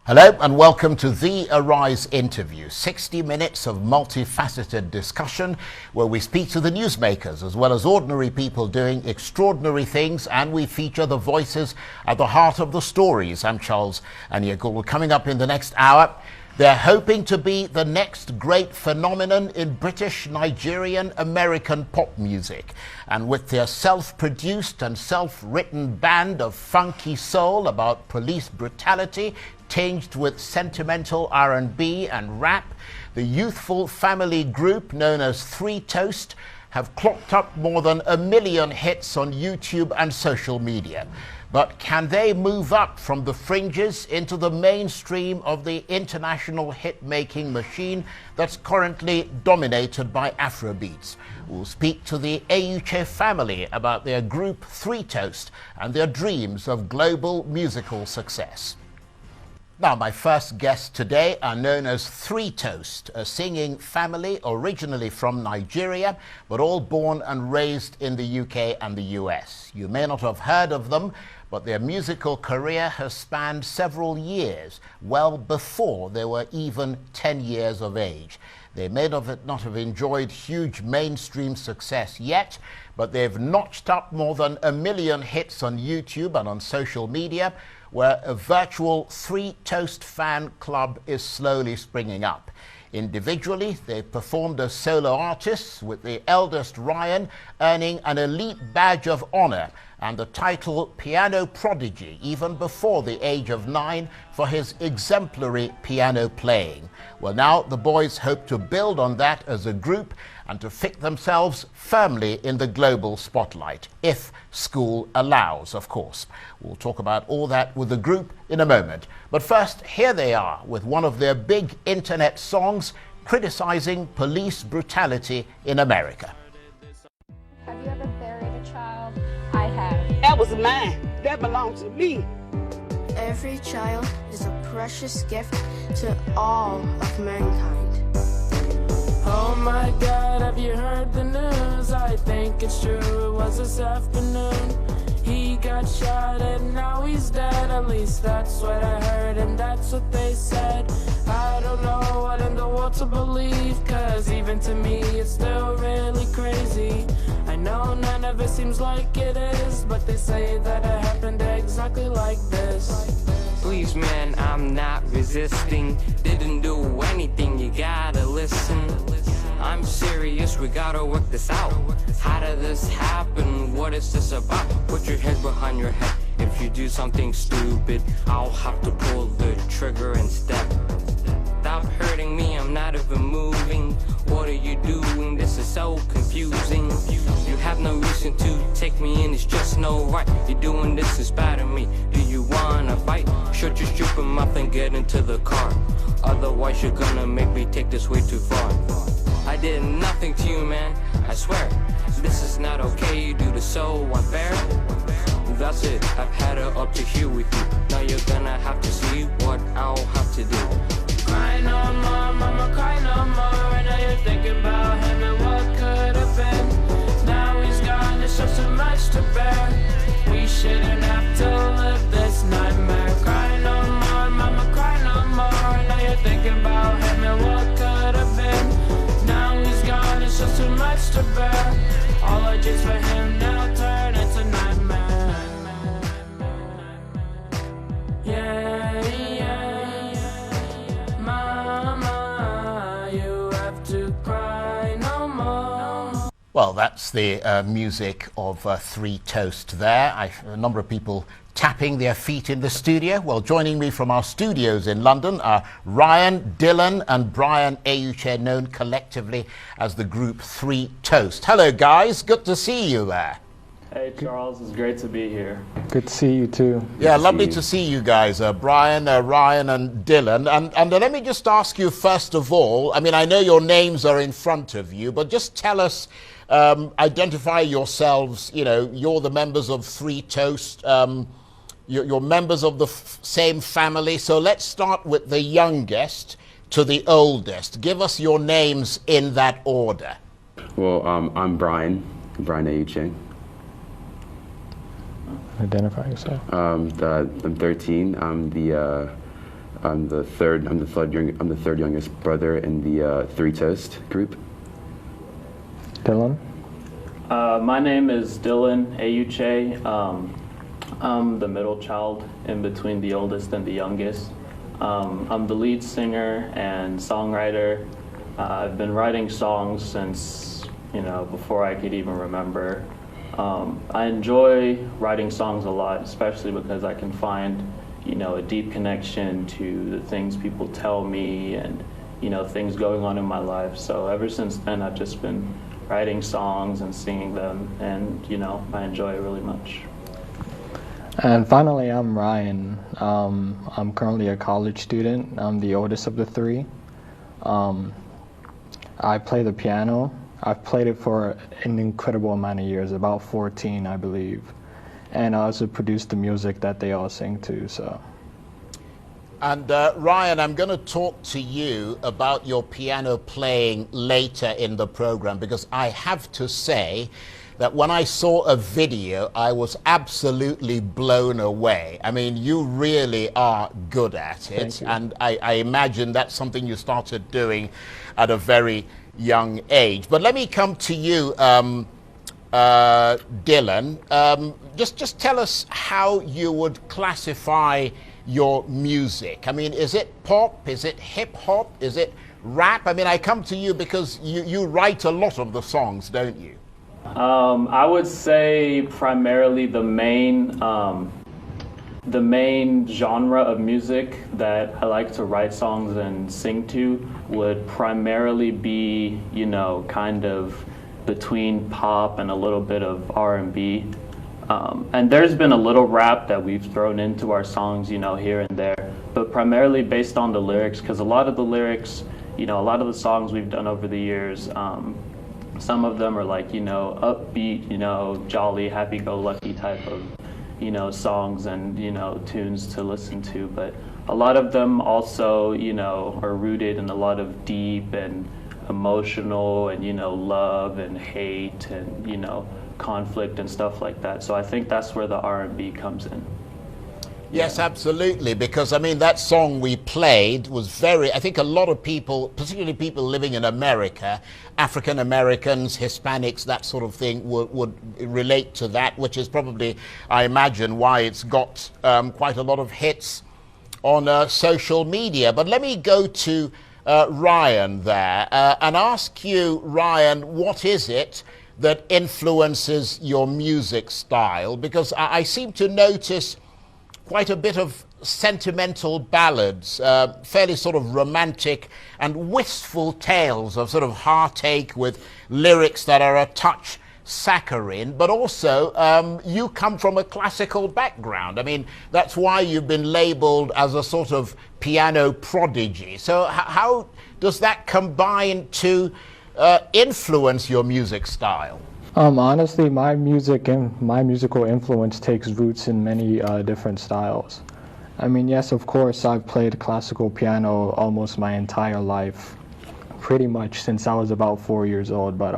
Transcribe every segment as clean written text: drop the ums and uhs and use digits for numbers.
Hello and welcome to The Arise interview, 60 minutes of multifaceted discussion where we speak to the newsmakers as well as ordinary people doing extraordinary things, and we feature the voices at the heart of the stories. I'm Charles Aniagulu. Coming up in the next hour, they're hoping to be the next great phenomenon in British, Nigerian, American pop music. And with their self-produced and self-written band of funky soul about police brutality, tinged with sentimental R&B and rap, the youthful family group known as 3toasts have clocked up more than 1 million hits on YouTube and social media. But can they move up from the fringes into the mainstream of the international hit-making machine that's currently dominated by Afrobeats? We'll speak to the Eyiuche family about their group 3toasts and their dreams of global musical success. Now, my first guests today are known as 3toasts, a singing family originally from Nigeria, but all born and raised in the UK and the US. You may not have heard of them, but their musical career has spanned several years, well before they were even 10 years of age. They may not have enjoyed huge mainstream success yet, but they've notched up more than 1 million hits on YouTube and on social media, where a virtual 3toast fan club is slowly springing up. Individually, they performed as solo artists, with the eldest Ryan earning an elite badge of honor and the title Piano Prodigy even before the age of 9 for his exemplary piano playing. Well, now the boys hope to build on that as a group and to fit themselves firmly in the global spotlight, if school allows, of course. We'll talk about all that with the group in a moment. But first, here they are with one of their big internet songs criticizing police brutality in America. Have you ever buried a child? I have. That was mine. That belongs to me. Every child is a precious gift to all of mankind. Oh my God, have you heard the news? I think it's true, it was this afternoon. He got shot and now he's dead. At least that's what I heard and that's what they said. I don't know what in the world to believe, cause even to me it's still really crazy. I know none of it seems like it is, but they say that it happened exactly like this. Please man, I'm not resisting. Didn't do anything, you gotta listen. I'm serious, we gotta work this out. How did this happen? What is this about? Put your head behind your head. If you do something stupid, I'll have to pull the trigger and step. Stop hurting me, I'm not even moving. What are you doing? This is so confusing. You have no reason to take me in, it's just no right. You're doing this in spite of me. Do you wanna fight? Shut your stupid mouth and get into the car. Otherwise you're gonna make me take this way too far. I did nothing to you, man, I swear. This is not okay, you do this so unfair. That's it, I've had it up to here with you. Now you're gonna have to see what I'll have to do. Cry no more, mama, cry no more. And now you're thinking about him and what could have been. Now he's gone, it's just too much to bear. We shouldn't have to live this nightmare. Cry no more, mama, cry no more. And now you're thinking about him and what could have been. Now he's gone, it's just too much to bear. All our dreams for him now turn into nightmares. Yeah, yeah. Mama, you have to cry no more. Well, that's the music of 3toasts there. A number of people tapping their feet in the studio. Well, joining me from our studios in London are Ryan, Dylan and Brian Eyiuche, known collectively as the group 3toasts. Hello guys, good to see you there. Hey Charles, it's great to be here. Good to see you too. Yeah, lovely to see you guys, Brian, Ryan and Dylan. And let me just ask you first of all, I mean, I know your names are in front of you, but just tell us, identify yourselves, you know, you're the members of 3toasts, you're members of the same family. So let's start with the youngest to the oldest. Give us your names in that order. Well, I'm Brian Eyiuche. Identify yourself. I'm 13. I'm the I'm the third youngest brother in the 3toasts group. Dylan? My name is Dylan Ayuche. I'm the middle child in between the oldest and the youngest. I'm the lead singer and songwriter. I've been writing songs since, before I could even remember. I enjoy writing songs a lot, especially because I can find, a deep connection to the things people tell me and, things going on in my life. So ever since then, I've just been writing songs and singing them, and, I enjoy it really much. And finally, I'm Ryan. I'm currently a college student. I'm the oldest of the three. I play the piano. I've played it for an incredible amount of years, about 14, I believe. And I also produce the music that they all sing to, so. And Ryan, I'm going to talk to you about your piano playing later in the program, because I have to say that when I saw a video, I was absolutely blown away. I mean, you really are good at it. And I imagine that's something you started doing at a very young age. But let me come to you, Dylan. Just tell us how you would classify your music. I mean, is it pop? Is it hip hop? Is it rap? I mean, I come to you because you write a lot of the songs, don't you? I would say primarily the main genre of music that I like to write songs and sing to would primarily be, kind of between pop and a little bit of R&B. And there's been a little rap that we've thrown into our songs, here and there, but primarily based on the lyrics, because a lot of the lyrics, a lot of the songs we've done over the years, some of them are like, upbeat, jolly, happy-go-lucky type of, songs and, tunes to listen to. But a lot of them also, are rooted in a lot of deep and emotional and, love and hate and, conflict and stuff like that. So I think that's where the R&B comes in. Yes, absolutely, because I mean that song we played was I think a lot of people, particularly people living in America, African Americans, Hispanics, that sort of thing, would relate to that, which is probably, I imagine, why it's got quite a lot of hits on social media. But let me go to Ryan there and ask you, Ryan, what is it that influences your music style? Because I seem to notice quite a bit of sentimental ballads, fairly sort of romantic and wistful tales of sort of heartache with lyrics that are a touch saccharine, but also you come from a classical background. I mean, that's why you've been labeled as a sort of piano prodigy. So how does that combine to influence your music style? Honestly, my musical influence takes roots in many different styles. I mean, yes, of course, I've played classical piano almost my entire life, pretty much since I was about 4 years old, but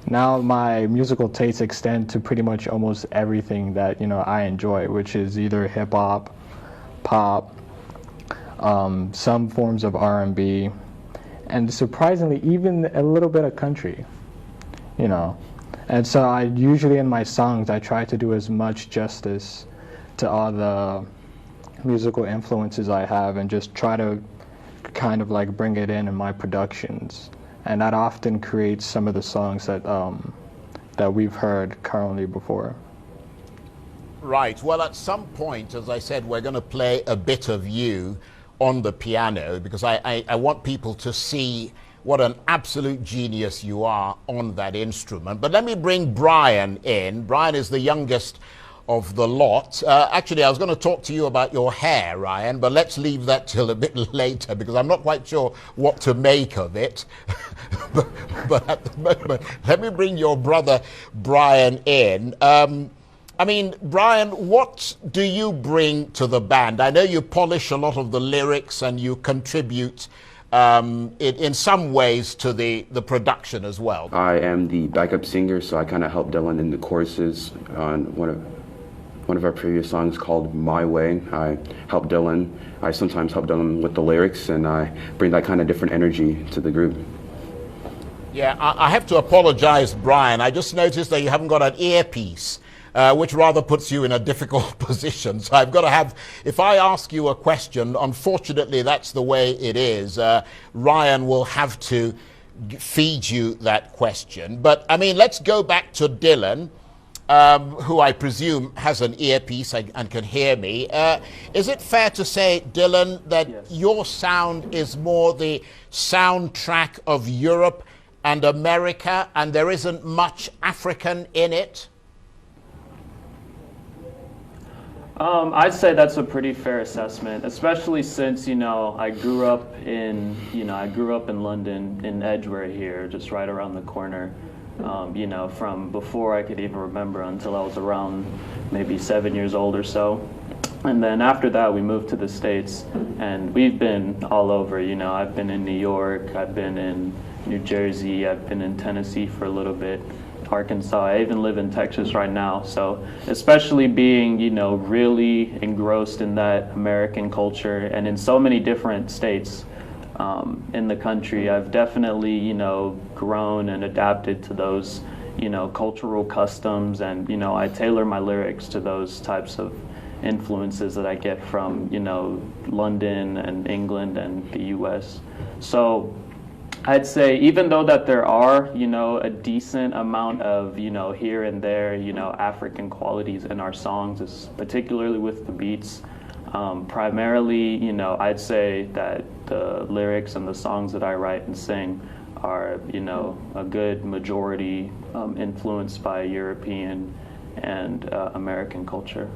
now my musical tastes extend to pretty much almost everything that, I enjoy, which is either hip-hop, pop, some forms of R&B, and surprisingly, even a little bit of country. And so I usually in my songs I try to do as much justice to all the musical influences I have and just try to kind of like bring it in my productions, and that often creates some of the songs that we've heard currently before. Right. Well, at some point, as I said, we're going to play a bit of you on the piano, because I want people to see what an absolute genius you are on that instrument. But let me bring Brian in. Brian is the youngest of the lot. Actually, I was going to talk to you about your hair, Ryan, but let's leave that till a bit later, because I'm not quite sure what to make of it. but at the moment, let me bring your brother Brian in. I mean, Brian, what do you bring to the band? I know you polish a lot of the lyrics and you contribute in some ways to the production as well. I am the backup singer, so I kind of help Dylan in the choruses on one of our previous songs called My Way. I help Dylan. I sometimes help Dylan with the lyrics, and I bring that kind of different energy to the group. Yeah, I have to apologize, Brian. I just noticed that you haven't got an earpiece, which rather puts you in a difficult position. So I've got to have, if I ask you a question, unfortunately that's the way it is. Ryan will have to feed you that question. But I mean, let's go back to Dylan, who I presume has an earpiece and can hear me. Is it fair to say, Dylan, that Yes. your sound is more the soundtrack of Europe and America, and there isn't much African in it? I'd say that's a pretty fair assessment, especially since, I grew up in London, in Edgware here, just right around the corner. From before I could even remember until I was around maybe 7 years old or so. And then after that, we moved to the States, and we've been all over. I've been in New York, I've been in New Jersey, I've been in Tennessee for a little bit, Arkansas. I even live in Texas right now. So especially being, really engrossed in that American culture and in so many different states in the country, I've definitely, grown and adapted to those, cultural customs, and, I tailor my lyrics to those types of influences that I get from, London and England and the US. So I'd say even though that there are, a decent amount of, here and there, African qualities in our songs, particularly with the beats, primarily, I'd say that the lyrics and the songs that I write and sing are, a good majority influenced by European and American culture.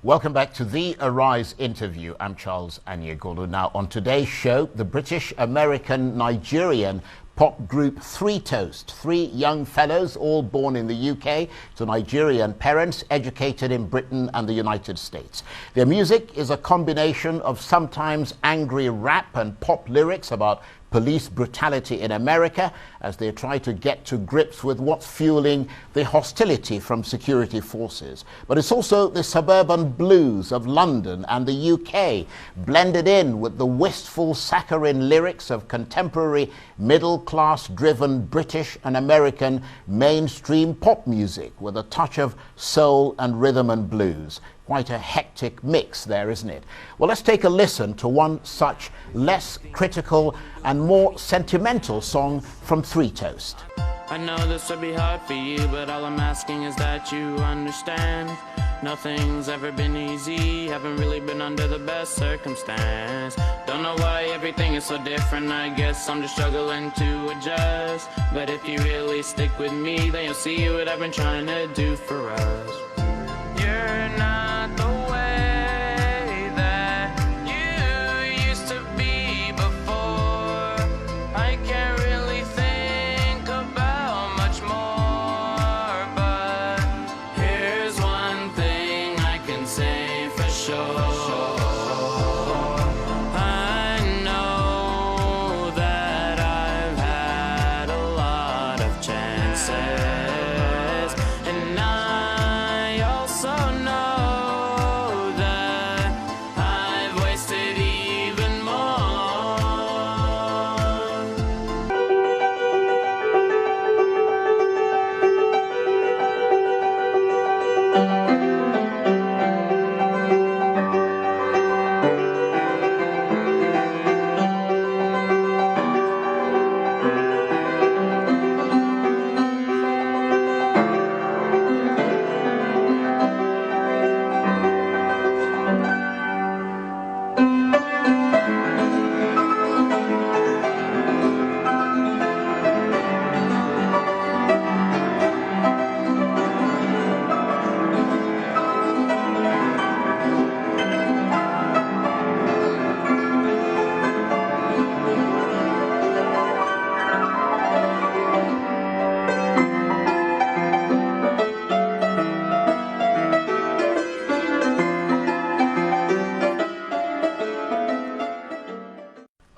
Welcome back to the Arise interview. I'm Charles Anyegolu. Now, on today's show, the British-American-Nigerian pop group 3toasts, three young fellows, all born in the UK, to Nigerian parents, educated in Britain and the United States. Their music is a combination of sometimes angry rap and pop lyrics about police brutality in America as they try to get to grips with what's fueling the hostility from security forces. But it's also the suburban blues of London and the UK, blended in with the wistful saccharine lyrics of contemporary middle-class driven British and American mainstream pop music with a touch of soul and rhythm and blues. Quite a hectic mix there, isn't it? Well, let's take a listen to one such less critical and more sentimental song from 3toasts. I know this will be hard for you, but all I'm asking is that you understand. Nothing's ever been easy, haven't really been under the best circumstance. Don't know why everything is so different, I guess I'm just struggling to adjust. But if you really stick with me, then you'll see what I've been trying to do for us. You're not the way that you used to be before. I can't really think about much more, but here's one thing I can say for sure. I know that I've had a lot of chances, and I also know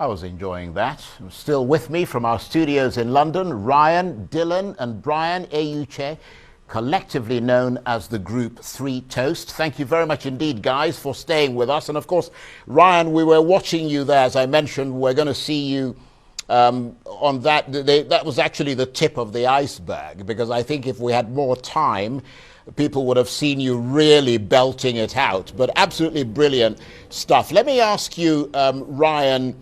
was enjoying that. Still with me from our studios in London, Ryan, Dylan and Brian Euche, collectively known as the group 3toasts. Thank you very much indeed, guys, for staying with us. And of course, Ryan, we were watching you there. As I mentioned, we're going to see you on that. That was actually the tip of the iceberg, because I think if we had more time, people would have seen you really belting it out. But absolutely brilliant stuff. Let me ask you, Ryan,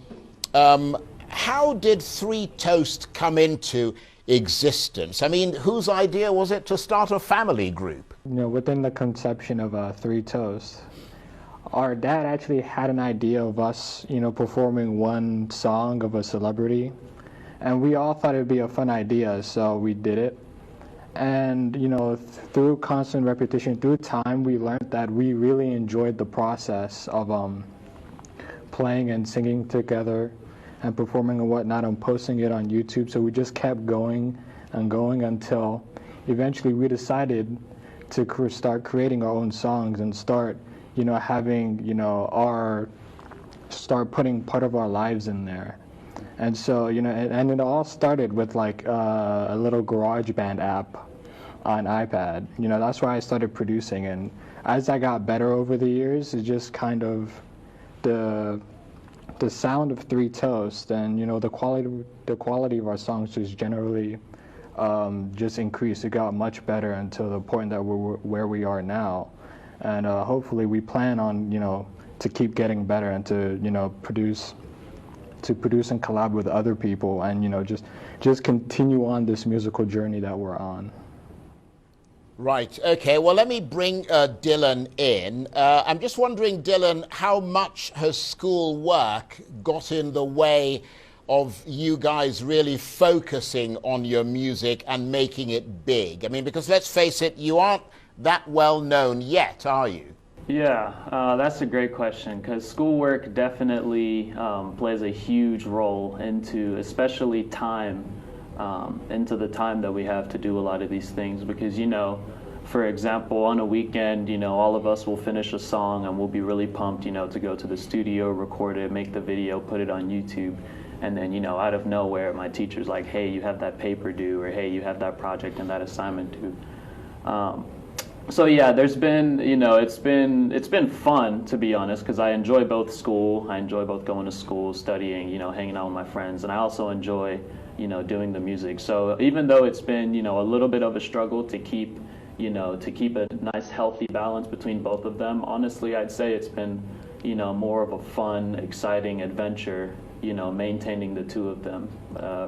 how did 3toasts come into existence? I mean, whose idea was it to start a family group? You know, within the conception of 3toasts, our dad actually had an idea of us, you know, performing one song of a celebrity, and we all thought it'd be a fun idea, so we did it. And, you know, through constant repetition, through time, we learned that we really enjoyed the process of playing and singing together and performing and whatnot and posting it on YouTube. So we just kept going and going until eventually we decided to start creating our own songs and start, you know, having, you know, start putting part of our lives in there. And so, you know, and it all started with like a little GarageBand app on iPad. You know, that's where I started producing. And as I got better over the years, it just kind of, the sound of 3toasts and, you know, the quality of our songs just generally just increased. It got much better until the point that we're where we are now. And hopefully we plan on, you know, to keep getting better and to, you know, produce and collab with other people and, you know, just continue on this musical journey that we're on. Right, okay, well, let me bring Dylan in. I'm just wondering, Dylan, how much has school work got in the way of you guys really focusing on your music and making it big? I mean, because let's face it, you aren't that well known yet, are you? Yeah, that's a great question, because schoolwork definitely plays a huge role into, especially time, into the time that we have to do a lot of these things. Because, you know, for example, on a weekend, you know, all of us will finish a song and we'll be really pumped, you know, to go to the studio, record it, make the video, put it on YouTube. And then, you know, out of nowhere, my teacher's like, hey, you have that paper due, or hey, you have that project and that assignment due. So yeah, there's been, you know, it's been fun, to be honest, because I enjoy both school. I enjoy both going to school, studying, you know, hanging out with my friends, and I also enjoy, you know, doing the music. So even though it's been, you know, a little bit of a struggle to keep, you know, to keep a nice, healthy balance between both of them, honestly, I'd say it's been, you know, more of a fun, exciting adventure, you know, maintaining the two of them,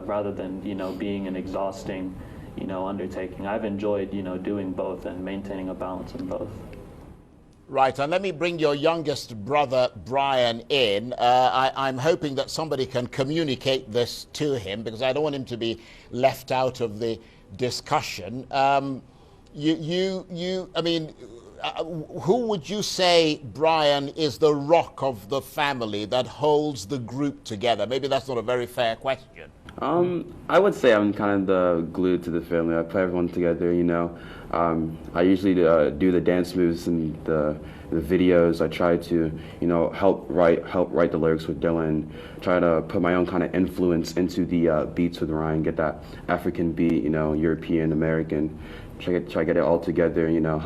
rather than, you know, being an exhausting, you know, undertaking. I've enjoyed, you know, doing both and maintaining a balance in both. Right, and let me bring your youngest brother, Brian, in. I'm hoping that somebody can communicate this to him, because I don't want him to be left out of the discussion. I mean, who would you say, Brian, is the rock of the family that holds the group together? Maybe that's not a very fair question. I would say I'm kind of the glue to the family. I put everyone together, you know. I usually do the dance moves and the videos. I try to, you know, help write the lyrics with Dylan. Try to put my own kind of influence into the beats with Ryan. Get that African beat, you know, European, American. Try to get it all together. You know,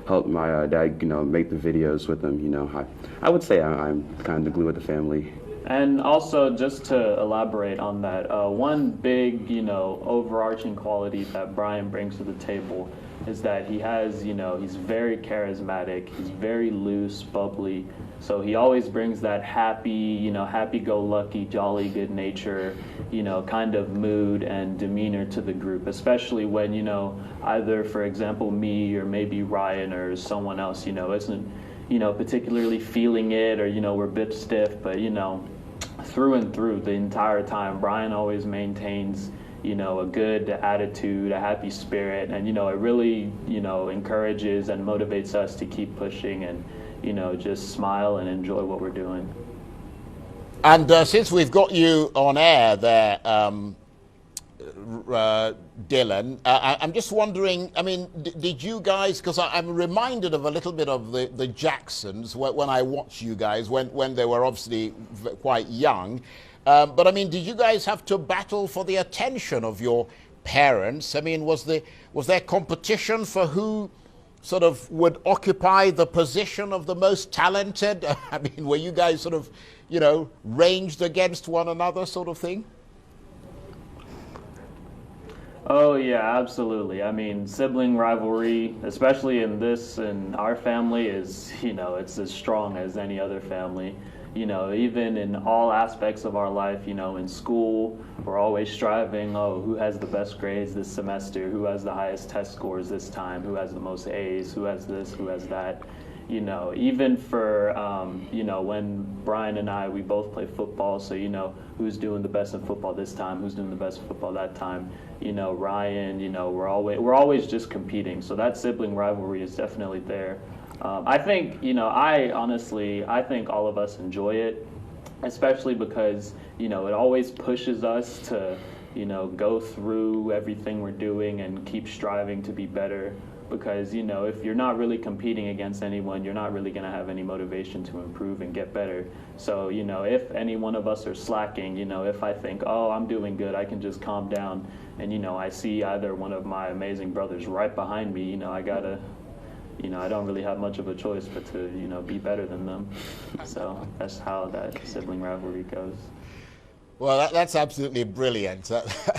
help my dad, you know, make the videos with him. You know, I would say I'm kind of the glue of the family. And also, just to elaborate on that, one big, you know, overarching quality that Brian brings to the table is that he has, you know, he's very charismatic, he's very loose, bubbly, so he always brings that happy, you know, happy-go-lucky, jolly, good nature, you know, kind of mood and demeanor to the group, especially when, you know, either, for example, me or maybe Ryan or someone else, you know, isn't, you know, particularly feeling it, or, you know, we're a bit stiff, but, you know, through and through the entire time, Brian always maintains, you know, a good attitude, a happy spirit, and, you know, it really, you know, encourages and motivates us to keep pushing and, you know, just smile and enjoy what we're doing. And since we've got you on air there, Dylan, I'm just wondering, I mean, did you guys, because I'm reminded of a little bit of the Jacksons when I watch you guys when they were obviously quite young, But I mean, did you guys have to battle for the attention of your parents? I mean, was there competition for who sort of would occupy the position of the most talented? I mean, were you guys sort of, you know, ranged against one another sort of thing? Oh yeah, absolutely. I mean, sibling rivalry, especially in our family, is, you know, it's as strong as any other family. You know, even in all aspects of our life, you know, in school, we're always striving, oh, who has the best grades this semester, who has the highest test scores this time, who has the most A's, who has this, who has that. You know, even for, you know, when Brian and I, we both play football, so, you know, who's doing the best in football this time, who's doing the best in football that time. You know, Ryan, you know, we're always just competing. So that sibling rivalry is definitely there. I think, you know, I think all of us enjoy it, especially because, you know, it always pushes us to, you know, go through everything we're doing and keep striving to be better. Because, you know, if you're not really competing against anyone, you're not really going to have any motivation to improve and get better. So, you know, if any one of us are slacking, you know, if I think, oh, I'm doing good, I can just calm down. And, you know, I see either one of my amazing brothers right behind me, you know, I don't really have much of a choice but to, you know, be better than them. So that's how that sibling rivalry goes. Well, that's absolutely brilliant.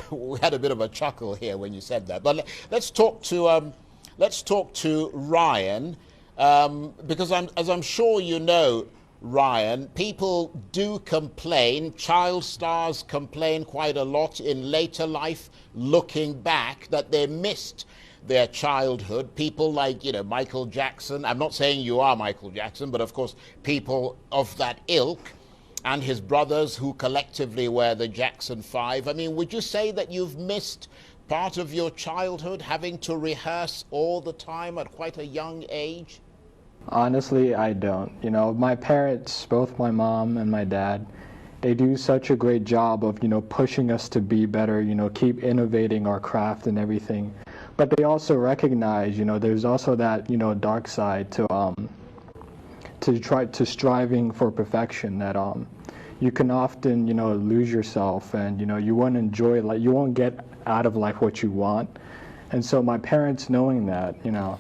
We had a bit of a chuckle here when you said that. But let's talk to Ryan, because as I'm sure you know, Ryan, people do complain, child stars complain quite a lot in later life, looking back, that they missed their childhood. People like, you know, Michael Jackson. I'm not saying you are Michael Jackson, but of course people of that ilk, and his brothers who collectively were the Jackson 5. I mean, would you say that you've missed part of your childhood, having to rehearse all the time at quite a young age? Honestly, I don't. You know, my parents, both my mom and my dad, they do such a great job of, you know, pushing us to be better, you know, keep innovating our craft and everything. But they also recognize, you know, there's also that, you know, dark side to striving for perfection, that you can often, you know, lose yourself, and, you know, you won't enjoy, like, you won't get out of life what you want. And so my parents, knowing that, you know,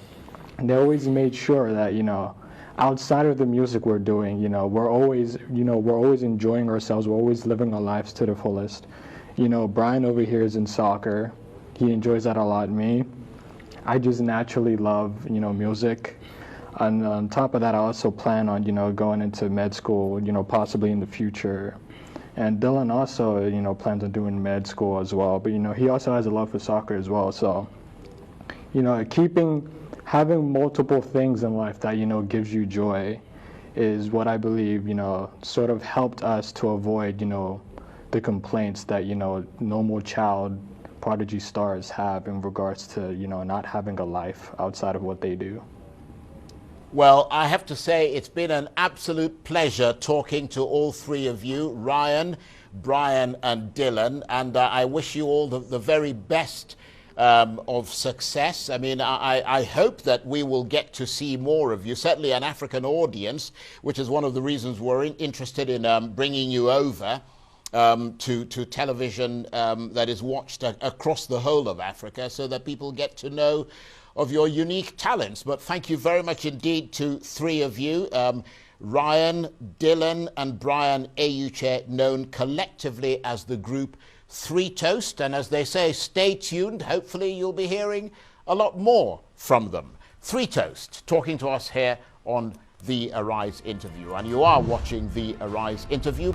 they always made sure that, you know, outside of the music we're doing, you know, we're always enjoying ourselves, we're always living our lives to the fullest. You know, Brian over here is in soccer. He enjoys that a lot. Me, I just naturally love, you know, music. And on top of that, I also plan on, you know, going into med school, you know, possibly in the future. And Dylan also, you know, plans on doing med school as well. But, you know, he also has a love for soccer as well. So, you know, having multiple things in life that, you know, gives you joy is what I believe, you know, sort of helped us to avoid, you know, the complaints that, you know, normal child prodigy stars have in regards to, you know, not having a life outside of what they do. Well, I have to say it's been an absolute pleasure talking to all three of you, Ryan, Brian and Dylan, and I wish you all the very best of success. I mean, I hope that we will get to see more of you, certainly an African audience, which is one of the reasons we're interested in bringing you over to television that is watched across the whole of Africa, so that people get to know of your unique talents. But thank you very much indeed to three of you, Ryan, Dylan and Brian Ayuche, known collectively as the group 3toasts. And as they say, stay tuned. Hopefully you'll be hearing a lot more from them. 3toasts talking to us here on The Arise Interview. And you are watching The Arise Interview